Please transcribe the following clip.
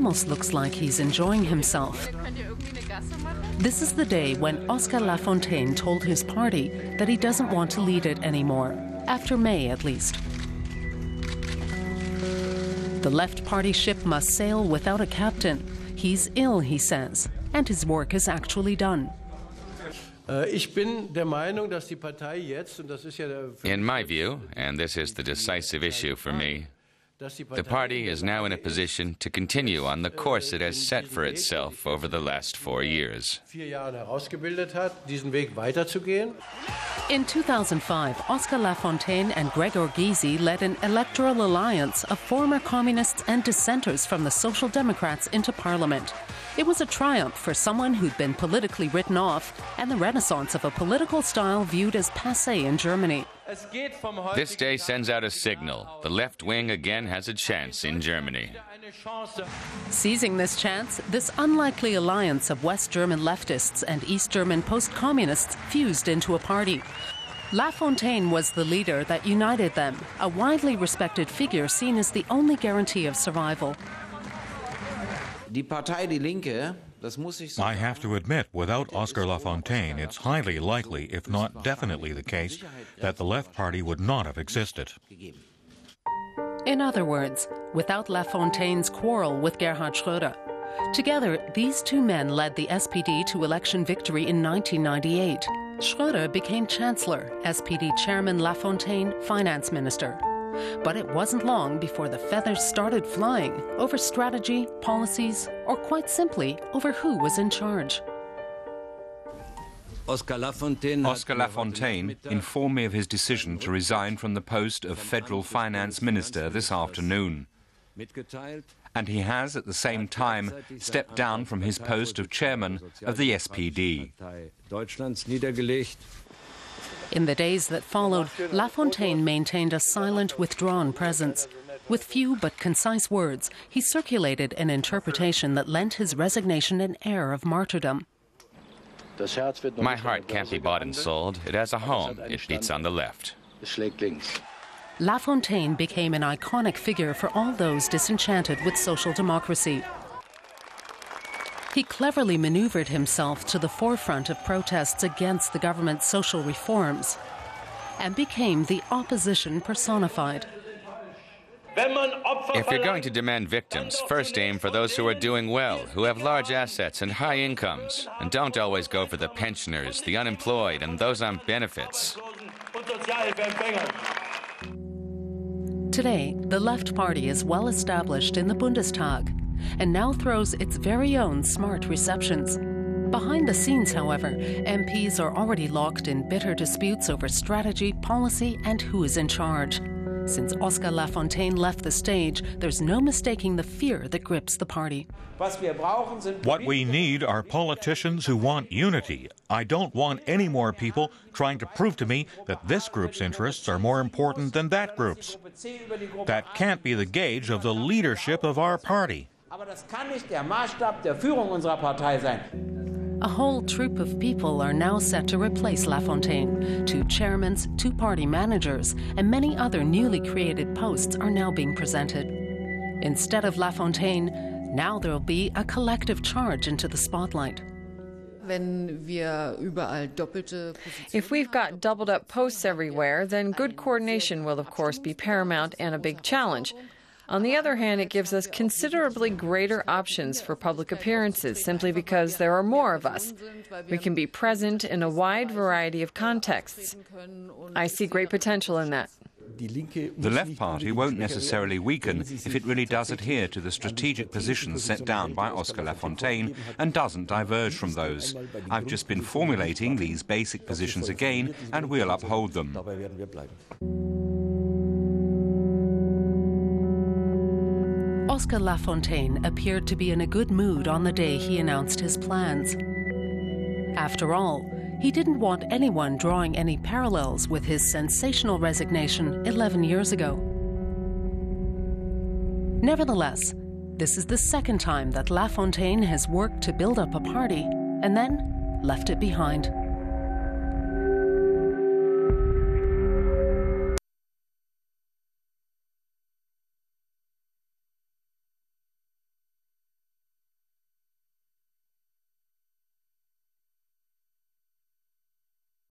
almost looks like he's enjoying himself. This is the day when Oskar Lafontaine told his party that he doesn't want to lead it anymore, after May at least. The Left Party ship must sail without a captain. He's ill, he says, and his work is actually done. In my view, and this is the decisive issue for me, the party is now in a position to continue on the course it has set for itself over the last 4 years. In 2005, Oskar Lafontaine and Gregor Gysi led an electoral alliance of former communists and dissenters from the Social Democrats into parliament. It was a triumph for someone who'd been politically written off and the renaissance of a political style viewed as passé in Germany. This day sends out a signal. The left wing again has a chance in Germany. Seizing this chance, this unlikely alliance of West German leftists and East German post-communists fused into a party. Lafontaine was the leader that united them, a widely respected figure seen as the only guarantee of survival. I have to admit, without Oskar Lafontaine, it's highly likely, if not definitely the case, that the Left Party would not have existed. In other words, without Lafontaine's quarrel with Gerhard Schröder. Together, these two men led the SPD to election victory in 1998. Schröder became Chancellor, SPD Chairman Lafontaine Finance Minister. But it wasn't long before the feathers started flying over strategy, policies, or quite simply over who was in charge. Oskar Lafontaine informed me of his decision to resign from the post of Federal Finance Minister this afternoon. And he has, at the same time, stepped down from his post of Chairman of the SPD. In the days that followed, Lafontaine maintained a silent, withdrawn presence. With few but concise words, he circulated an interpretation that lent his resignation an air of martyrdom. My heart can't be bought and sold. It has a home. It beats on the left. Lafontaine became an iconic figure for all those disenchanted with social democracy. He cleverly maneuvered himself to the forefront of protests against the government's social reforms and became the opposition personified. If you're going to demand victims, first aim for those who are doing well, who have large assets and high incomes, and don't always go for the pensioners, the unemployed, and those on benefits. Today, the Left Party is well established in the Bundestag and now throws its very own smart receptions. Behind the scenes, however, MPs are already locked in bitter disputes over strategy, policy, and who is in charge. Since Oskar Lafontaine left the stage, there's no mistaking the fear that grips the party. What we need are politicians who want unity. I don't want any more people trying to prove to me that this group's interests are more important than that group's. That can't be the gauge of the leadership of our party. A whole troop of people are now set to replace Lafontaine. 2 chairmans, 2 party managers, and many other newly created posts are now being presented. Instead of Lafontaine, now there will be a collective charge into the spotlight. If we've got doubled up posts everywhere, then good coordination will of course be paramount and a big challenge. On the other hand, it gives us considerably greater options for public appearances, simply because there are more of us. We can be present in a wide variety of contexts. I see great potential in that. The Left Party won't necessarily weaken if it really does adhere to the strategic positions set down by Oskar Lafontaine and doesn't diverge from those. I've just been formulating these basic positions again, and we'll uphold them. Oskar Lafontaine appeared to be in a good mood on the day he announced his plans. After all, he didn't want anyone drawing any parallels with his sensational resignation 11 years ago. Nevertheless, this is the second time that Lafontaine has worked to build up a party and then left it behind.